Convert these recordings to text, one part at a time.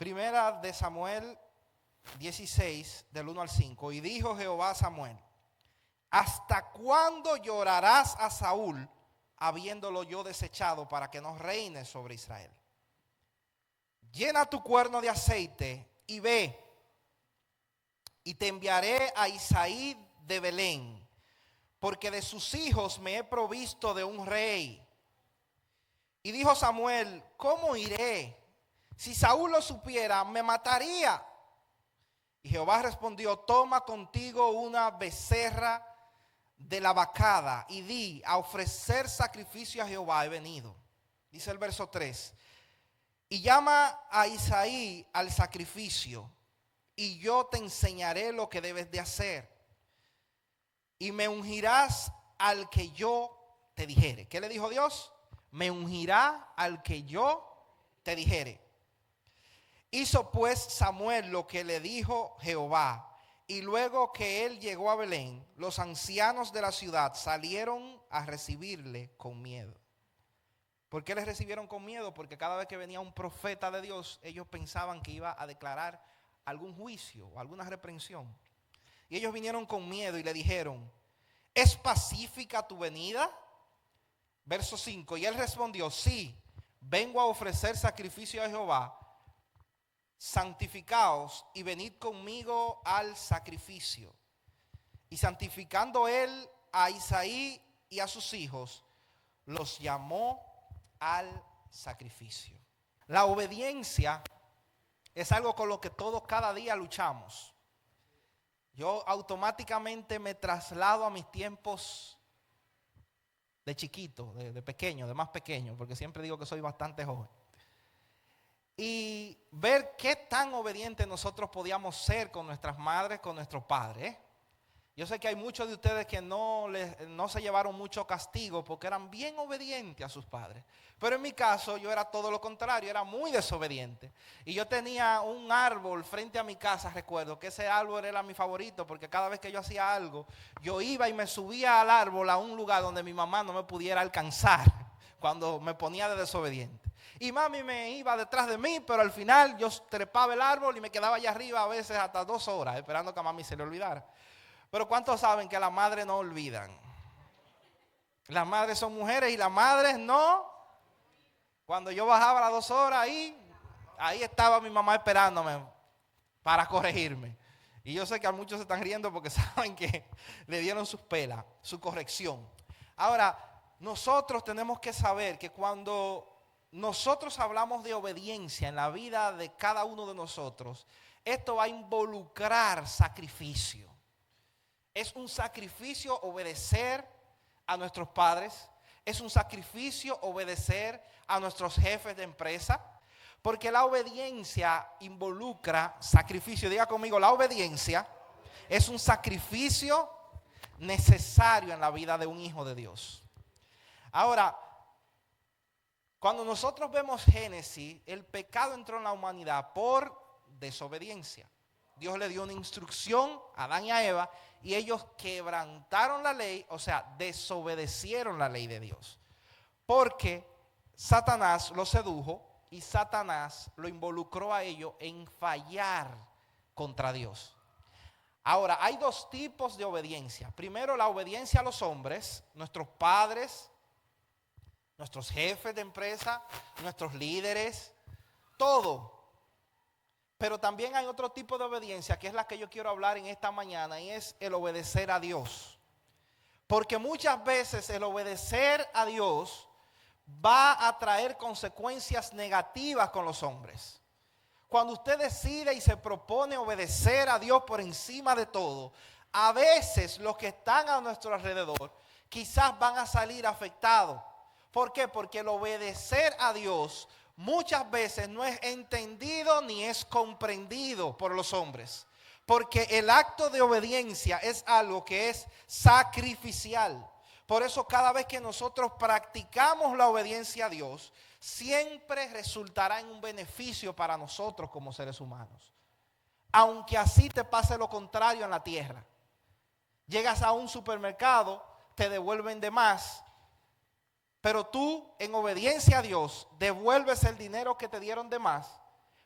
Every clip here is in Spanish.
Primera de Samuel 16, del 1 al 5. Y dijo Jehová a Samuel: ¿hasta cuándo llorarás a Saúl, habiéndolo yo desechado, para que no reine sobre Israel? Llena tu cuerno de aceite y ve, y te enviaré a Isaí de Belén, porque de sus hijos me he provisto de un rey. Y dijo Samuel: ¿cómo iré? Si Saúl lo supiera, me mataría. Y Jehová respondió: toma contigo una becerra de la vacada y di: a ofrecer sacrificio a Jehová he venido. Dice el verso 3: y llama a Isaí al sacrificio, y yo te enseñaré lo que debes de hacer, y me ungirás al que yo te dijere. ¿Qué le dijo Dios? Me ungirá al que yo te dijere. Hizo pues Samuel lo que le dijo Jehová, y luego que él llegó a Belén, los ancianos de la ciudad salieron a recibirle con miedo. ¿Por qué les recibieron con miedo? Porque cada vez que venía un profeta de Dios, ellos pensaban que iba a declarar algún juicio o alguna reprensión. Y ellos vinieron con miedo y le dijeron: ¿es pacífica tu venida? Verso 5. Y él respondió: sí, vengo a ofrecer sacrificio a Jehová. Santificaos y venid conmigo al sacrificio. Y santificando él a Isaí y a sus hijos, los llamó al sacrificio. La obediencia es algo con lo que todos cada día luchamos. Yo automáticamente me traslado a mis tiempos de chiquito, de pequeño, de más pequeño, porque siempre digo que soy bastante joven. Y ver qué tan obedientes nosotros podíamos ser con nuestras madres, con nuestros padres. Yo sé que hay muchos de ustedes que no se llevaron mucho castigo porque eran bien obedientes a sus padres. Pero en mi caso yo era todo lo contrario, era muy desobediente. Y yo tenía un árbol frente a mi casa, recuerdo que ese árbol era mi favorito porque cada vez que yo hacía algo, yo iba y me subía al árbol a un lugar donde mi mamá no me pudiera alcanzar cuando me ponía de desobediente. Y mami me iba detrás de mí, pero al final yo trepaba el árbol y me quedaba allá arriba a veces hasta 2 horas esperando que a mami se le olvidara. Pero ¿cuántos saben que las madres no olvidan? Las madres son mujeres y las madres no. Cuando yo bajaba las 2 horas ahí estaba mi mamá esperándome para corregirme. Y yo sé que a muchos se están riendo porque saben que le dieron sus pelas, su corrección. Ahora, nosotros tenemos que saber que cuando nosotros hablamos de obediencia en la vida de cada uno de nosotros, esto va a involucrar sacrificio. Es un sacrificio obedecer a nuestros padres. Es un sacrificio obedecer a nuestros jefes de empresa. Porque la obediencia involucra sacrificio. Diga conmigo, la obediencia es un sacrificio necesario en la vida de un hijo de Dios. Ahora, cuando nosotros vemos Génesis, el pecado entró en la humanidad por desobediencia. Dios le dio una instrucción a Adán y a Eva y ellos quebrantaron la ley, o sea, desobedecieron la ley de Dios. Porque Satanás lo sedujo y Satanás lo involucró a ellos en fallar contra Dios. Ahora, hay 2 tipos de obediencia. Primero, la obediencia a los hombres, nuestros padres, nuestros jefes de empresa, nuestros líderes, todo. Pero también hay otro tipo de obediencia que es la que yo quiero hablar en esta mañana y es el obedecer a Dios. Porque muchas veces el obedecer a Dios va a traer consecuencias negativas con los hombres. Cuando usted decide y se propone obedecer a Dios por encima de todo, a veces los que están a nuestro alrededor quizás van a salir afectados. ¿Por qué? Porque el obedecer a Dios muchas veces no es entendido ni es comprendido por los hombres. Porque el acto de obediencia es algo que es sacrificial. Por eso cada vez que nosotros practicamos la obediencia a Dios, siempre resultará en un beneficio para nosotros como seres humanos. Aunque así te pase lo contrario en la tierra. Llegas a un supermercado, te devuelven de más. Pero tú, en obediencia a Dios, devuelves el dinero que te dieron de más,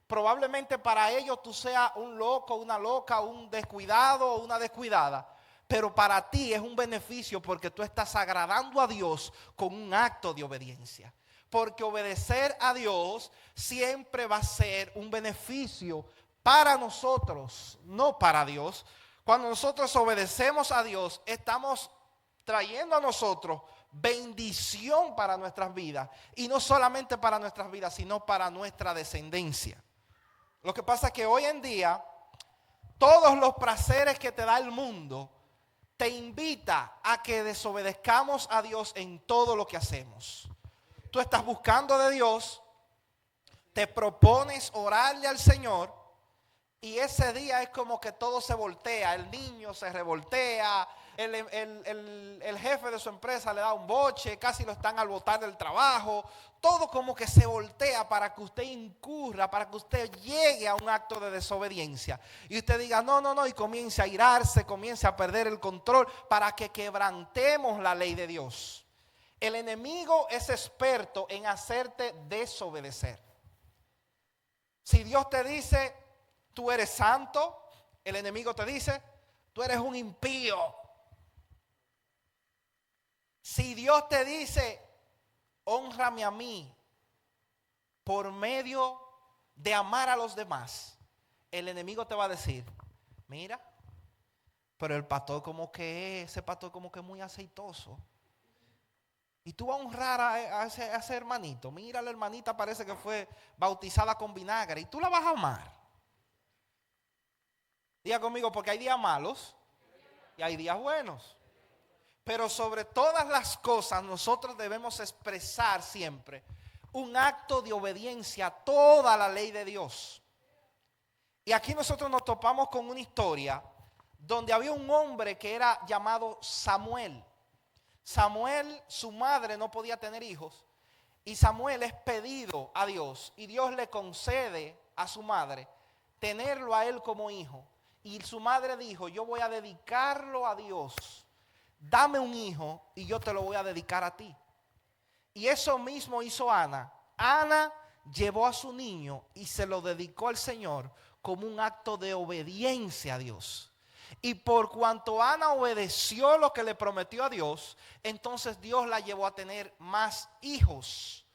Probablemente para ellos tú seas un loco, una loca, un descuidado o una descuidada. Pero para ti es un beneficio porque tú estás agradando a Dios con un acto de obediencia. Porque obedecer a Dios siempre va a ser un beneficio para nosotros, no para Dios. Cuando nosotros obedecemos a Dios, estamos trayendo a nosotros bendición para nuestras vidas. Y no solamente para nuestras vidas, sino para nuestra descendencia. Lo que pasa es que hoy en día, todos los placeres que te da el mundo, te invita a que desobedezcamos a Dios en todo lo que hacemos. Tú estás buscando de Dios, te propones orarle al Señor y ese día es como que todo se voltea. El niño se revoltea, el jefe de su empresa le da un boche, casi lo están al botar del trabajo. Todo como que se voltea para que usted incurra, para que usted llegue a un acto de desobediencia. Y usted diga, no, no, no, y comience a irarse, comience a perder el control para que quebrantemos la ley de Dios. El enemigo es experto en hacerte desobedecer. Si Dios te dice, tú eres santo, el enemigo te dice, tú eres un impío. Si Dios te dice, hónrame a mí por medio de amar a los demás, el enemigo te va a decir, mira, pero el pastor ese pastor como que es muy aceitoso. Y tú vas a honrar a ese hermanito. Mira, la hermanita parece que fue bautizada con vinagre y tú la vas a amar. Diga conmigo, porque hay días malos y hay días buenos. Pero sobre todas las cosas nosotros debemos expresar siempre un acto de obediencia a toda la ley de Dios. Y aquí nosotros nos topamos con una historia donde había un hombre que era llamado Samuel. Samuel, su madre no podía tener hijos y Samuel es pedido a Dios y Dios le concede a su madre tenerlo a él como hijo. Y su madre dijo, yo voy a dedicarlo a Dios. Dame un hijo y yo te lo voy a dedicar a ti. Y eso mismo hizo Ana. Ana llevó a su niño y se lo dedicó al Señor como un acto de obediencia a Dios. Y por cuanto Ana obedeció lo que le prometió a Dios, entonces Dios la llevó a tener más hijos.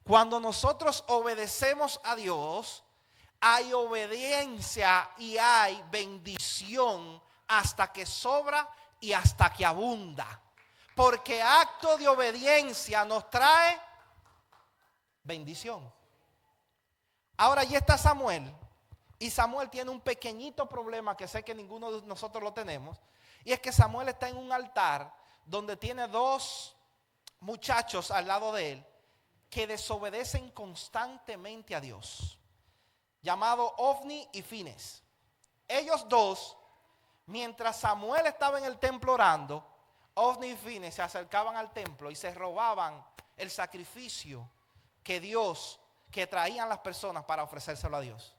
Cuando nosotros obedecemos a Dios, hay obediencia y hay bendición hasta que sobra y hasta que abunda. Porque acto de obediencia nos trae bendición. Ahora ya está Samuel. Y Samuel tiene un pequeñito problema que sé que ninguno de nosotros lo tenemos. Y es que Samuel está en un altar donde tiene dos muchachos al lado de él que desobedecen constantemente a Dios. Llamado Ofni y Fines. Ellos dos, mientras Samuel estaba en el templo orando, Ofni y Fines se acercaban al templo y se robaban el sacrificio que traían las personas para ofrecérselo a Dios.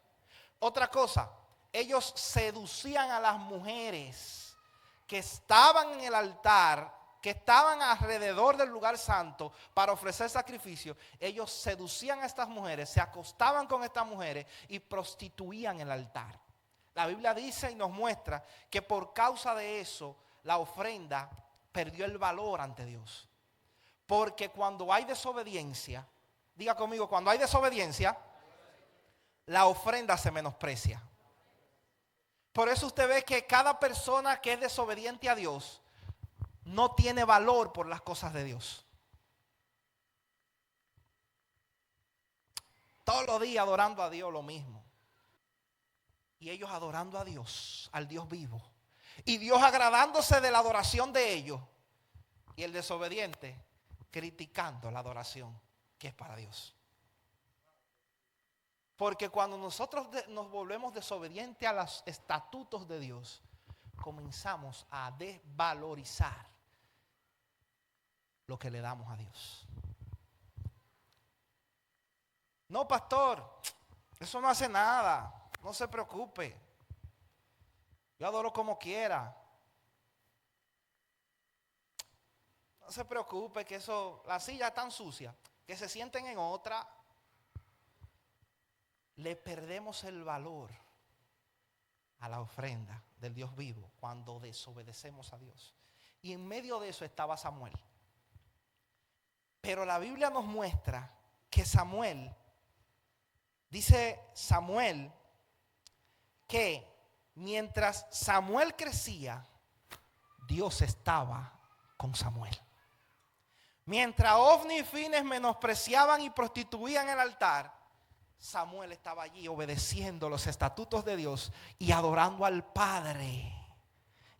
Otra cosa, ellos seducían a las mujeres que estaban en el altar, que estaban alrededor del lugar santo para ofrecer sacrificio. Ellos seducían a estas mujeres, se acostaban con estas mujeres y prostituían el altar. La Biblia dice y nos muestra que por causa de eso la ofrenda perdió el valor ante Dios. Porque cuando hay desobediencia, diga conmigo, cuando hay desobediencia, la ofrenda se menosprecia. Por eso usted ve que cada persona que es desobediente a Dios no tiene valor por las cosas de Dios. Todos los días adorando a Dios lo mismo. Y ellos adorando a Dios, al Dios vivo. Y Dios agradándose de la adoración de ellos. Y el desobediente criticando la adoración que es para Dios. Porque cuando nosotros nos volvemos desobedientes a los estatutos de Dios, comenzamos a desvalorizar lo que le damos a Dios. No, pastor, eso no hace nada, no se preocupe. Yo adoro como quiera. No se preocupe que eso, la silla es tan sucia, que se sienten en otra. le perdemos el valor a la ofrenda del Dios vivo cuando desobedecemos a Dios. Y en medio de eso estaba Samuel. Pero la Biblia nos muestra que dice Samuel, que mientras Samuel crecía, Dios estaba con Samuel. Mientras Ofni y Fines menospreciaban y prostituían el altar, Samuel estaba allí obedeciendo los estatutos de Dios y adorando al Padre.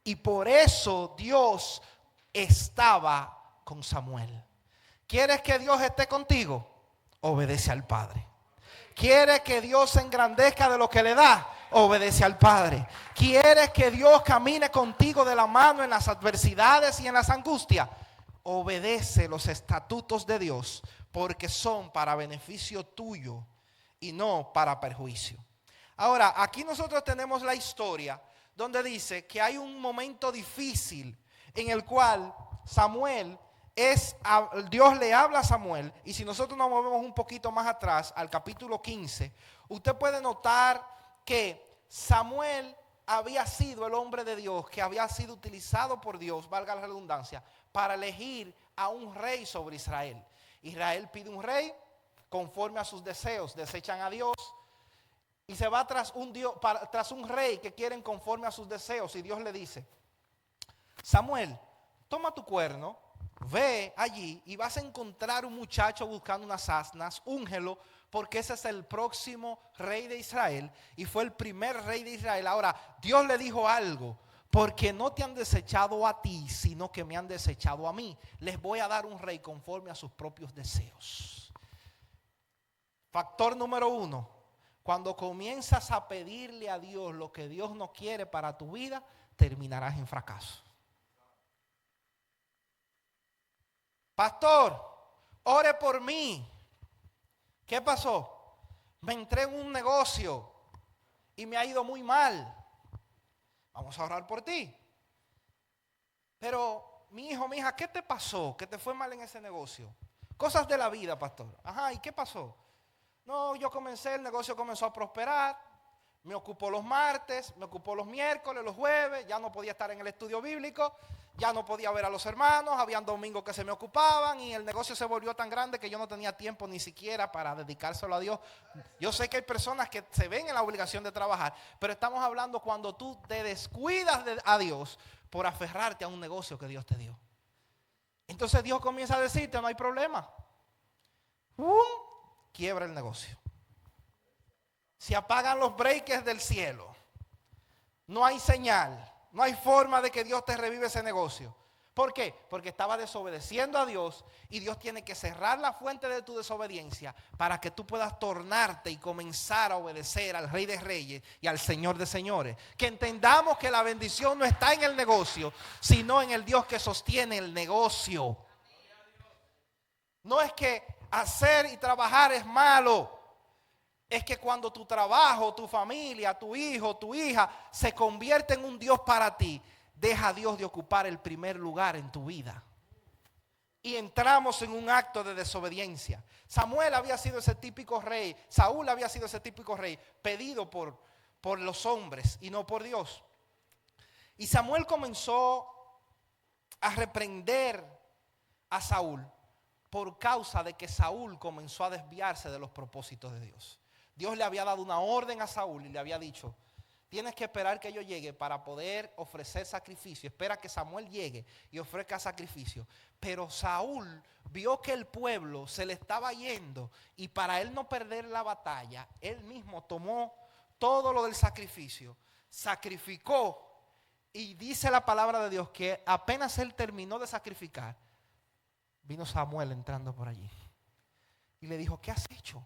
Y por eso Dios estaba con Samuel. ¿Quieres que Dios esté contigo? Obedece al Padre. ¿Quieres que Dios se engrandezca de lo que le da? Obedece al Padre. ¿Quieres que Dios camine contigo de la mano en las adversidades y en las angustias? Obedece los estatutos de Dios, porque son para beneficio tuyo y no para perjuicio. Ahora, aquí nosotros tenemos la historia donde dice que hay un momento difícil en el cual Dios le habla a Samuel. Y si nosotros nos movemos un poquito más atrás al capítulo 15, usted puede notar que Samuel había sido el hombre de Dios que había sido utilizado por Dios, valga la redundancia, para elegir a un rey sobre Israel. Israel pide un rey conforme a sus deseos, desechan a Dios y se va tras un rey que quieren conforme a sus deseos. Y Dios le dice: Samuel, toma tu cuerno, ve allí y vas a encontrar un muchacho buscando unas asnas, úngelo, porque ese es el próximo rey de Israel y fue el primer rey de Israel. Ahora, Dios le dijo algo: porque no te han desechado a ti, sino que me han desechado a mí. Les voy a dar un rey conforme a sus propios deseos. Factor número 1. Cuando comienzas a pedirle a Dios lo que Dios no quiere para tu vida, terminarás en fracaso. Pastor, ore por mí. ¿Qué pasó? Me entré en un negocio y me ha ido muy mal. Vamos a orar por ti. Pero, mi hijo, mi hija, ¿qué te pasó? ¿Que te fue mal en ese negocio? Cosas de la vida, pastor. Ajá, ¿y qué pasó? No, el negocio comenzó a prosperar. Me ocupó los martes, me ocupó los miércoles, los jueves. Ya no podía estar en el estudio bíblico. Ya no podía ver a los hermanos. Habían domingos que se me ocupaban. Y el negocio se volvió tan grande que yo no tenía tiempo ni siquiera para dedicárselo a Dios. Yo sé que hay personas que se ven en la obligación de trabajar. Pero estamos hablando cuando tú te descuidas a Dios por aferrarte a un negocio que Dios te dio. Entonces Dios comienza a decirte: no hay problema. Quiebra el negocio. Se apagan los breakers del cielo. No hay señal. No hay forma de que Dios te revive ese negocio. ¿Por qué? Porque estaba desobedeciendo a Dios y Dios tiene que cerrar la fuente de tu desobediencia para que tú puedas tornarte y comenzar a obedecer al Rey de Reyes y al Señor de Señores. Que entendamos que la bendición no está en el negocio, sino en el Dios que sostiene el negocio. No es que hacer y trabajar es malo. Es que cuando tu trabajo, tu familia, tu hijo, tu hija se convierte en un Dios para ti, deja a Dios de ocupar el primer lugar en tu vida. Y entramos en un acto de desobediencia. Samuel había sido ese típico rey, Saúl había sido ese típico rey, pedido por los hombres y no por Dios. Y Samuel comenzó a reprender a Saúl por causa de que Saúl comenzó a desviarse de los propósitos de Dios. Dios le había dado una orden a Saúl y le había dicho: tienes que esperar que yo llegue para poder ofrecer sacrificio. Espera que Samuel llegue y ofrezca sacrificio. Pero Saúl vio que el pueblo se le estaba yendo y para él no perder la batalla, él mismo tomó todo lo del sacrificio, sacrificó, y dice la palabra de Dios que apenas él terminó de sacrificar, vino Samuel entrando por allí y le dijo: ¿qué has hecho?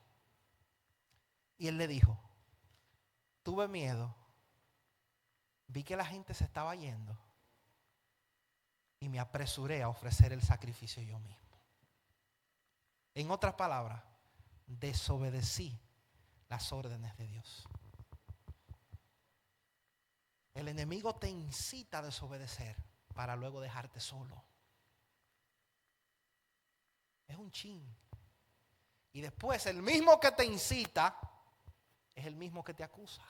Y él le dijo: tuve miedo, vi que la gente se estaba yendo y me apresuré a ofrecer el sacrificio yo mismo. En otras palabras, desobedecí las órdenes de Dios. El enemigo te incita a desobedecer para luego dejarte solo. Es un chin. Y después el mismo que te incita es el mismo que te acusa.